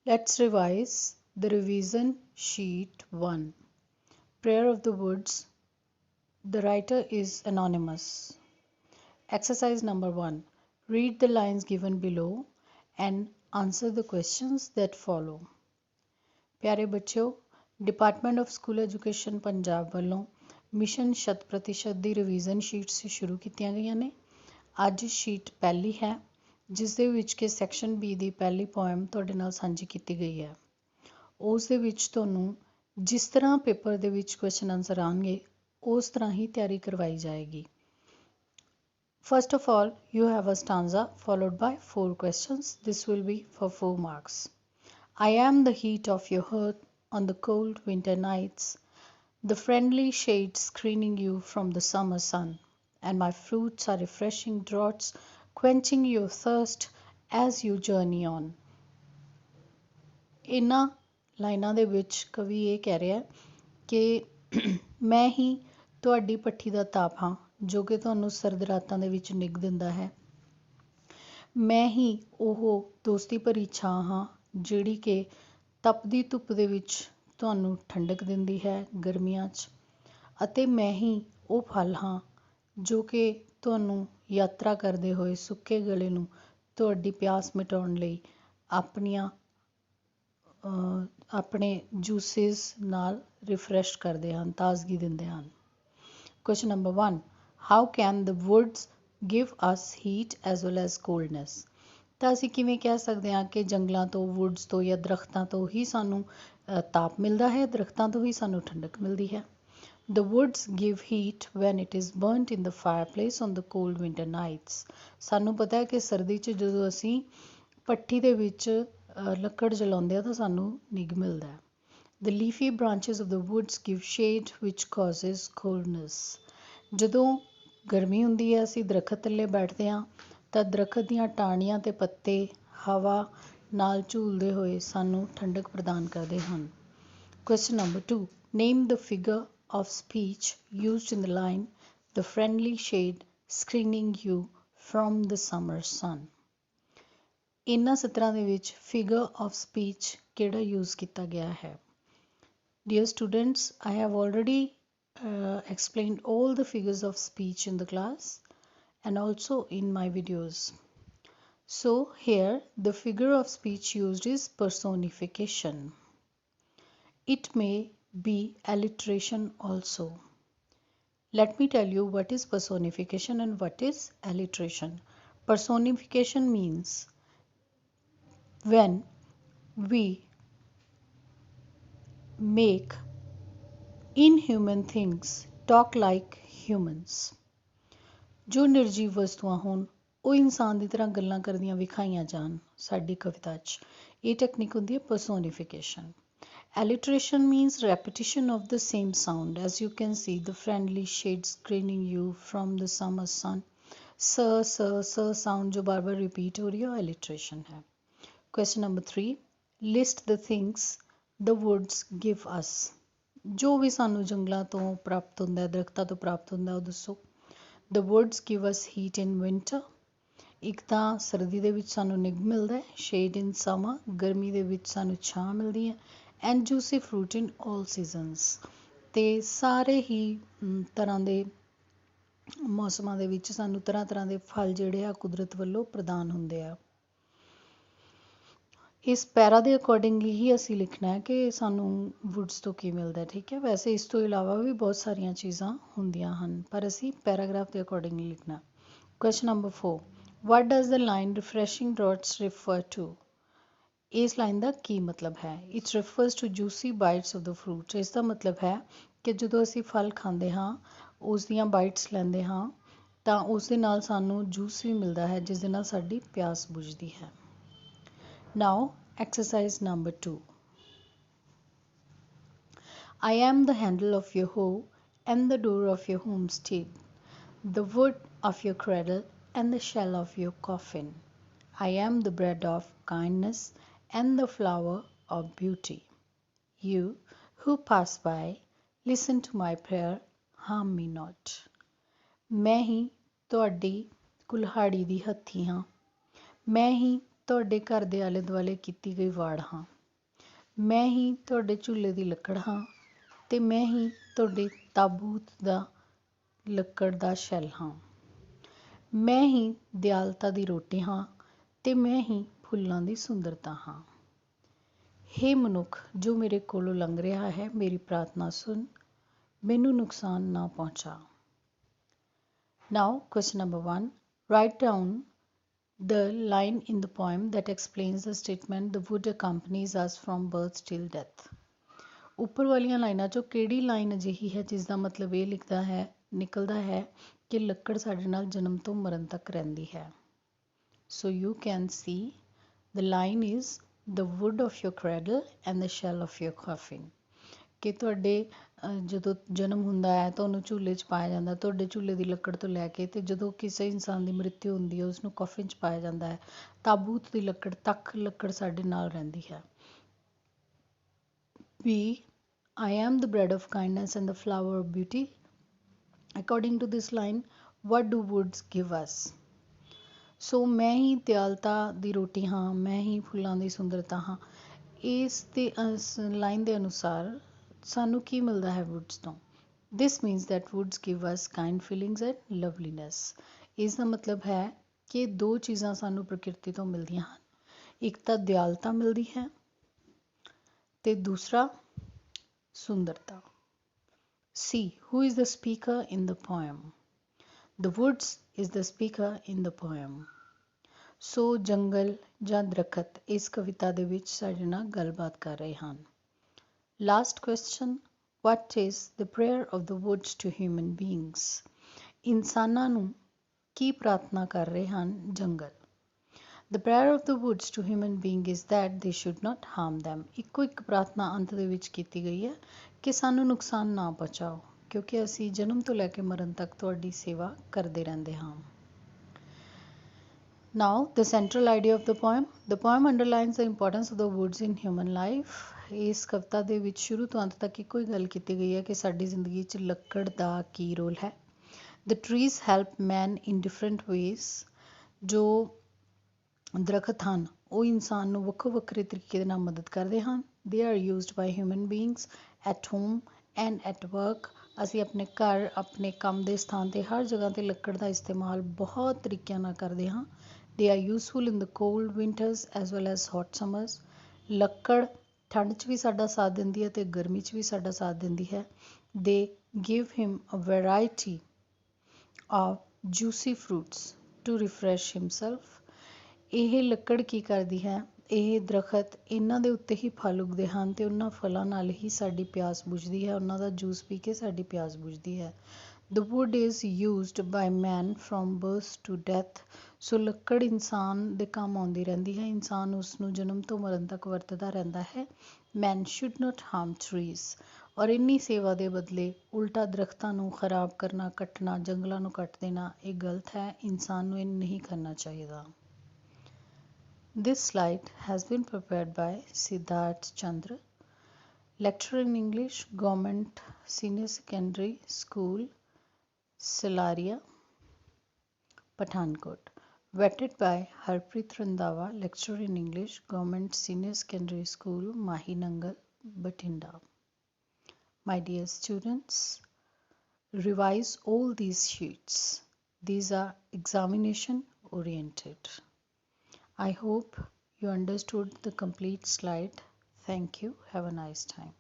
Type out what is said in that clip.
Let's revise the revision sheet 1. Prayer of the Woods. The writer is anonymous. Exercise number 1. Read the lines given below and answer the questions that follow. ਪਿਆਰੇ ਬੱਚਿਓ, department of school education Punjab ਵੱਲੋਂ mission 100% ਦੀ revision sheets ਸ਼ੁਰੂ ਕੀਤੀਆਂ ਗਈਆਂ ਨੇ। ਅੱਜ sheet ਪਹਿਲੀ ਹੈ, ਜਿਸ ਦੇ ਵਿੱਚ ਕਿ ਸੈਕਸ਼ਨ ਬੀ ਦੀ ਪਹਿਲੀ ਪੋਇਮ ਤੁਹਾਡੇ ਨਾਲ ਸਾਂਝੀ ਕੀਤੀ ਗਈ ਹੈ। ਉਸ ਦੇ ਵਿੱਚ ਤੁਹਾਨੂੰ ਜਿਸ ਤਰ੍ਹਾਂ ਪੇਪਰ ਦੇ ਵਿੱਚ ਕੁਐਸਚਨ ਆਨਸਰ ਆਉਣਗੇ, ਉਸ ਤਰ੍ਹਾਂ ਹੀ ਤਿਆਰੀ ਕਰਵਾਈ ਜਾਏਗੀ। First of all, you have a stanza followed by 4 questions. This will be for 4 marks. I am the heat of your hearth on the cold winter nights, the friendly shade screening you from the summer sun, and my fruits are refreshing draughts, quenching your thirst as you journey on. ਇਹਨਾਂ ਲਾਈਨਾਂ ਦੇ ਵਿੱਚ ਕਵੀ ਇਹ ਕਹਿ ਰਿਹਾ ਕਿ ਮੈਂ ਹੀ ਤੁਹਾਡੀ ਪੱਠੀ ਦਾ ਤਾਪ ਹਾਂ, ਜੋ ਕਿ ਤੁਹਾਨੂੰ ਸਰਦ ਰਾਤਾਂ ਦੇ ਵਿੱਚ ਨਿੱਘ ਦਿੰਦਾ ਹੈ। ਮੈਂ ਹੀ ਉਹ ਦੋਸਤੀ ਭਰੀ ਛਾਂ ਹਾਂ, ਜਿਹੜੀ ਕਿ ਤਪਦੀ ਧੁੱਪ ਦੇ ਵਿੱਚ ਤੁਹਾਨੂੰ ਠੰਡਕ ਦਿੰਦੀ ਹੈ ਗਰਮੀਆਂ 'ਚ। ਅਤੇ ਮੈਂ ਹੀ ਉਹ ਫਲ ਹਾਂ, ਜੋ ਕਿ ਤੁਹਾਨੂੰ ਯਾਤਰਾ ਕਰਦੇ ਹੋਏ ਸੁੱਕੇ ਗਲੇ ਨੂੰ ਤੁਹਾਡੀ ਪਿਆਸ ਮਿਟਾਉਣ ਲਈ ਆਪਣੇ ਜੂਸਿਸ ਨਾਲ ਰਿਫਰੈਸ਼ ਕਰਦੇ ਹਨ, ਤਾਜ਼ਗੀ ਦਿੰਦੇ ਹਨ। Question number 1. How can the woods give us heat as well as coldness? ਤਾਂ ਅਸੀਂ ਕਿਵੇਂ ਕਹਿ ਸਕਦੇ ਹਾਂ ਕਿ ਜੰਗਲਾਂ ਤੋਂ, ਵੁੱਡਸ ਤੋਂ ਜਾਂ ਦਰਖਤਾਂ ਤੋਂ ਹੀ ਸਾਨੂੰ ਤਾਪ ਮਿਲਦਾ ਹੈ, ਦਰਖਤਾਂ ਤੋਂ ਹੀ ਸਾਨੂੰ ਠੰਡਕ ਮਿਲਦੀ ਹੈ। The woods give heat when it is burnt in the fireplace on the cold winter nights. ਸਾਨੂੰ ਪਤਾ ਹੈ ਕਿ ਸਰਦੀ 'ਚ ਜਦੋਂ ਅਸੀਂ ਭੱਠੀ ਦੇ ਵਿੱਚ ਲੱਕੜ ਜਲਾਉਂਦੇ ਆ ਤਾਂ ਸਾਨੂੰ ਨਿੱਘ ਮਿਲਦਾ ਹੈ। The leafy branches of the woods give shade which causes coldness. ਜਦੋਂ ਗਰਮੀ ਹੁੰਦੀ ਹੈ, ਅਸੀਂ ਦਰਖਤ ਥੱਲੇ ਬੈਠਦੇ ਹਾਂ ਤਾਂ ਦਰਖਤ ਦੀਆਂ ਟਾਹਣੀਆਂ ਅਤੇ ਪੱਤੇ ਹਵਾ ਨਾਲ ਝੂਲਦੇ ਹੋਏ ਸਾਨੂੰ ਠੰਡਕ ਪ੍ਰਦਾਨ ਕਰਦੇ ਹਨ। Question number 2. Name the figure of speech used in the line, the friendly shade screening you from the summer sun. ਇਹਨਾਂ ਸਤਰਾਂ ਦੇ ਵਿੱਚ ਫਿਗਰ ਆਫ ਸਪੀਚ ਕਿਹੜਾ ਯੂਜ਼ ਕੀਤਾ ਗਿਆ ਹੈ? Dear students, I have already explained all the figures of speech in the class and also in my videos. So here the figure of speech used is personification. It may be alliteration also. Let me tell you what is personification and what is alliteration. Personification means when we make inhuman things talk like humans. ਜੋ ਨਿਰਜੀਵ ਵਸਤੂਆਂ ਹੋਣ ਉਹ ਇਨਸਾਨ ਦੀ ਤਰ੍ਹਾਂ ਗੱਲਾਂ ਕਰਦੀਆਂ ਵਿਖਾਈਆਂ ਜਾਣ ਸਾਡੀ ਕਵਿਤਾ 'ਚ, ਇਹ ਟੈਕਨੀਕ ਹੁੰਦੀ ਹੈ ਪਰਸੋਨੀਫਿਕੇਸ਼ਨ। Alliteration means repetition of the same sound. As you can see, the friendly shade screening you from the summer sun. स sound जो बार बार repeat हो रही है वो alliteration है। Question number 3. List the things the woods give us. ਜੋ ਵੀ ਸਾਨੂੰ ਜੰਗਲਾਂ ਤੋਂ ਪ੍ਰਾਪਤ ਹੁੰਦਾ, ਦਰਖਤਾਂ ਤੋਂ ਪ੍ਰਾਪਤ ਹੁੰਦਾ, ਉਹ ਦੱਸੋ। The woods give us heat in winter. ਇੱਕ ਤਾਂ ਸਰਦੀ ਦੇ ਵਿੱਚ ਸਾਨੂੰ ਨਿੱਘ ਮਿਲਦਾ ਹੈ। Shade in summer, ਗਰਮੀ ਦੇ ਵਿੱਚ ਸਾਨੂੰ ਛਾਂ ਮਿਲਦੀ ਹੈ। And juicy fruit in all seasons. ਤੇ ਸਾਰੇ ਹੀ ਤਰ੍ਹਾਂ ਦੇ ਮੌਸਮਾਂ ਦੇ ਵਿੱਚ ਸਾਨੂੰ ਤਰ੍ਹਾਂ ਤਰ੍ਹਾਂ ਦੇ ਫਲ ਜਿਹੜੇ ਆ ਕੁਦਰਤ ਵੱਲੋਂ ਪ੍ਰਦਾਨ ਹੁੰਦੇ ਆ। ਇਸ ਪੈਰਾ ਦੇ ਅਕੋਰਡਿੰਗਲੀ ਹੀ ਅਸੀਂ ਲਿਖਣਾ ਹੈ ਕਿ ਸਾਨੂੰ ਵੁੱਡਸ ਤੋਂ ਕੀ ਮਿਲਦਾ, ਠੀਕ ਹੈ। ਵੈਸੇ ਇਸ ਤੋਂ ਇਲਾਵਾ ਵੀ ਬਹੁਤ ਸਾਰੀਆਂ ਚੀਜ਼ਾਂ ਹੁੰਦੀਆਂ ਹਨ, ਪਰ ਅਸੀਂ ਪੈਰਾਗ੍ਰਾਫ ਦੇ ਅਕੋਰਡਿੰਗਲੀ ਲਿਖਣਾ। Question number 4. What does the line refreshing droughts refer to? ਇਸ ਲਾਈਨ ਦਾ ਕੀ ਮਤਲਬ ਹੈ? It refers to juicy bites of the fruit. ਇਸ ਦਾ ਮਤਲਬ ਹੈ ਕਿ ਜਦੋਂ ਅਸੀਂ ਫਲ ਖਾਂਦੇ ਹਾਂ, ਉਸ ਦੀਆਂ ਬਾਈਟਸ ਲੈਂਦੇ ਹਾਂ ਤਾਂ ਉਸ ਦੇ ਨਾਲ ਸਾਨੂੰ ਜੂਸ ਵੀ ਮਿਲਦਾ ਹੈ, ਜਿਸ ਦੇ ਨਾਲ ਸਾਡੀ ਪਿਆਸ ਬੁਝਦੀ ਹੈ। Now, exercise number 2. I am the handle of your hoe and the door of your homestead, the wood of your cradle and the shell of your coffin. I am the bread of kindness and the flower of beauty. You who pass by, listen to my prayer, harm me not. ਮੈਂ ਹੀ ਤੁਹਾਡੀ ਕੁਲਹਾੜੀ ਦੀ ਹੱਥੀ ਹਾਂ, ਮੈਂ ਹੀ ਤੁਹਾਡੇ ਘਰ ਦੇ ਆਲੇ ਦੁਆਲੇ ਕੀਤੀ ਗਈ ਵਾੜ ਹਾਂ। ਮੈਂ ਹੀ ਤੁਹਾਡੇ ਝੂਲੇ ਦੀ ਲੱਕੜ ਹਾਂ ਤੇ ਮੈਂ ਹੀ ਤੁਹਾਡੇ ਤਾਬੂਤ ਦਾ ਲੱਕੜ ਦਾ ਸ਼ੈੱਲ ਹਾਂ। ਮੈਂ ਹੀ ਦਿਆਲਤਾ ਦੀ ਰੋਟੀ ਹਾਂ ਤੇ ਮੈਂ ਹੀ ਫੁੱਲਾਂ ਦੀ ਸੁੰਦਰਤਾ ਹਾਂ। ਹੇ ਮਨੁੱਖ, ਜੋ ਮੇਰੇ ਕੋਲੋਂ ਲੰਘ ਰਿਹਾ ਹੈ, ਮੇਰੀ ਪ੍ਰਾਰਥਨਾ ਸੁਣ, ਮੈਨੂੰ ਨੁਕਸਾਨ ਨਾ ਪਹੁੰਚਾ। Now, question number 1. Write down the line in the poem that explains the statement the wood accompanies us from birth till death. ਉੱਪਰ ਵਾਲੀਆਂ ਲਾਈਨਾਂ 'ਚੋਂ ਕਿਹੜੀ ਲਾਈਨ ਅਜਿਹੀ ਹੈ ਜਿਸ ਦਾ ਮਤਲਬ ਇਹ ਨਿਕਲਦਾ ਹੈ ਕਿ ਲੱਕੜ ਸਾਡੇ ਨਾਲ ਜਨਮ ਤੋਂ ਮਰਨ ਤੱਕ ਰਹਿੰਦੀ ਹੈ। So you can see the line is the wood of your cradle and the shell of your coffin. ਕਿ ਤੁਹਾਡੇ ਜਦੋਂ ਜਨਮ ਹੁੰਦਾ ਹੈ ਤਾਂ ਉਹਨੂੰ ਝੂਲੇ 'ਚ ਪਾਇਆ ਜਾਂਦਾ, ਤੁਹਾਡੇ ਝੂਲੇ ਦੀ ਲੱਕੜ ਤੋਂ ਲੈ ਕੇ ਤੇ ਜਦੋਂ ਕਿਸੇ ਇਨਸਾਨ ਦੀ ਮ੍ਰਿਤੂ ਹੁੰਦੀ ਹੈ ਉਸਨੂੰ ਕੌਫਿਨ 'ਚ ਪਾਇਆ ਜਾਂਦਾ ਹੈ, ਤਾਬੂਤ ਦੀ ਲੱਕੜ ਤੱਕ ਲੱਕੜ ਸਾਡੇ ਨਾਲ ਰਹਿੰਦੀ ਹੈ। B. I am the bread of kindness and the flower of beauty. According to this line, what do woods give us? ਸੋ ਮੈਂ ਹੀ ਦਿਆਲਤਾ ਦੀ ਰੋਟੀ ਹਾਂ, ਮੈਂ ਹੀ ਫੁੱਲਾਂ ਦੀ ਸੁੰਦਰਤਾ ਹਾਂ। ਇਸ ਲਾਈਨ ਦੇ ਅਨੁਸਾਰ ਸਾਨੂੰ ਕੀ ਮਿਲਦਾ ਹੈ ਵੁੱਡਸ ਤੋਂ? This means that woods give us kind feelings and loveliness. ਇਸ ਦਾ ਮਤਲਬ ਹੈ ਕਿ ਦੋ ਚੀਜ਼ਾਂ ਸਾਨੂੰ ਪ੍ਰਕਿਰਤੀ ਤੋਂ ਮਿਲਦੀਆਂ ਹਨ। ਇੱਕ ਤਾਂ ਦਿਆਲਤਾ ਮਿਲਦੀ ਹੈ ਤੇ ਦੂਸਰਾ ਸੁੰਦਰਤਾ। C. Who is the speaker in the poem? The woods is the speaker in the poem. ਸੋ ਜੰਗਲ ਜਾਂ ਦਰਖਤ ਇਸ ਕਵਿਤਾ ਦੇ ਵਿੱਚ ਸਾਡੇ ਨਾਲ ਗੱਲਬਾਤ ਕਰ ਰਹੇ ਹਨ। Last question. What is the prayer of the woods to human beings? ਇਨਸਾਨਾਂ ਨੂੰ ਕੀ ਪ੍ਰਾਰਥਨਾ ਕਰ ਰਹੇ ਹਨ ਜੰਗਲ? The prayer of the woods to human being is that they should not harm them. ਇੱਕੋ ਇੱਕ ਪ੍ਰਾਰਥਨਾ ਅੰਤ ਦੇ ਵਿੱਚ ਕੀਤੀ ਗਈ ਹੈ ਕਿ ਸਾਨੂੰ ਨੁਕਸਾਨ ਨਾ ਪਹੁੰਚਾਓ, ਕਿਉਂਕਿ ਅਸੀਂ ਜਨਮ ਤੋਂ ਲੈ ਕੇ ਮਰਨ ਤੱਕ ਤੁਹਾਡੀ ਸੇਵਾ ਕਰਦੇ ਰਹਿੰਦੇ ਹਾਂ। Now, the central idea of the poem. The poem underlines the importance of the woods in human life. ਇਸ ਕਵਿਤਾ ਦੇ ਵਿੱਚ ਸ਼ੁਰੂ ਤੋਂ ਅੰਤ ਤੱਕ ਇੱਕੋ ਹੀ ਗੱਲ ਕੀਤੀ ਗਈ ਹੈ ਕਿ ਸਾਡੀ ਜ਼ਿੰਦਗੀ 'ਚ ਲੱਕੜ ਦਾ ਕੀ ਰੋਲ ਹੈ। The trees help man in different ways. ਜੋ ਦਰਖਤ ਹਨ ਉਹ ਇਨਸਾਨ ਨੂੰ ਵੱਖੋ ਵੱਖਰੇ ਤਰੀਕੇ ਦੇ ਨਾਲ ਮਦਦ ਕਰਦੇ ਹਨ। They are used by human beings at home and at work. ਅਸੀਂ ਆਪਣੇ ਘਰ, ਆਪਣੇ ਕੰਮ ਦੇ ਸਥਾਨ 'ਤੇ ਹਰ ਜਗ੍ਹਾ 'ਤੇ ਲੱਕੜ ਦਾ ਇਸਤੇਮਾਲ ਬਹੁਤ ਤਰੀਕਿਆਂ ਨਾਲ ਕਰਦੇ ਹਾਂ। They are useful in the cold winters as well as hot summers. ਲੱਕੜ ਠੰਡ 'ਚ ਵੀ ਸਾਡਾ ਸਾਥ ਦਿੰਦੀ ਹੈ ਅਤੇ ਗਰਮੀ 'ਚ ਵੀ ਸਾਡਾ ਸਾਥ ਦਿੰਦੀ ਹੈ। They give him a variety of juicy fruits to refresh himself. ਇਹ ਲੱਕੜ ਕੀ ਕਰਦੀ ਹੈ? ਇਹ ਦਰਖਤ ਇਹਨਾਂ ਦੇ ਉੱਤੇ ਹੀ ਫਲ ਉੱਗਦੇ ਹਨ ਅਤੇ ਉਹਨਾਂ ਫਲਾਂ ਨਾਲ ਹੀ ਸਾਡੀ ਪਿਆਸ ਬੁਝਦੀ ਹੈ, ਉਹਨਾਂ ਦਾ ਜੂਸ ਪੀ ਕੇ ਸਾਡੀ ਪਿਆਸ ਬੁਝਦੀ ਹੈ। The wood is used by man from birth to death. ਸੋ ਲੱਕੜ ਇਨਸਾਨ ਦੇ ਕੰਮ ਆਉਂਦੀ ਰਹਿੰਦੀ ਹੈ, ਇਨਸਾਨ ਉਸ ਨੂੰ ਜਨਮ ਤੋਂ ਮਰਨ ਤੱਕ ਵਰਤਦਾ ਰਹਿੰਦਾ ਹੈ। Man should not harm trees. ਔਰ ਇੰਨੀ ਸੇਵਾ ਦੇ ਬਦਲੇ ਉਲਟਾ ਦਰਖਤਾਂ ਨੂੰ ਖਰਾਬ ਕਰਨਾ, ਕੱਟਣਾ, ਜੰਗਲਾਂ ਨੂੰ ਕੱਟ ਦੇਣਾ ਇਹ ਗਲਤ ਹੈ। ਇਨਸਾਨ ਨੂੰ ਇਹ ਨਹੀਂ ਕਰਨਾ ਚਾਹੀਦਾ। This slide has been prepared by Siddharth Chandra, lecturer in English, Government Senior Secondary School, Salaria, Pathankot. Vetted by Harpreet Randhawa, lecturer in English, Government Senior Secondary School, Mahi Nangal, Bathinda. My dear students, revise all these sheets. These are examination oriented. I hope you understood the complete slide. Thank you. Have a nice time.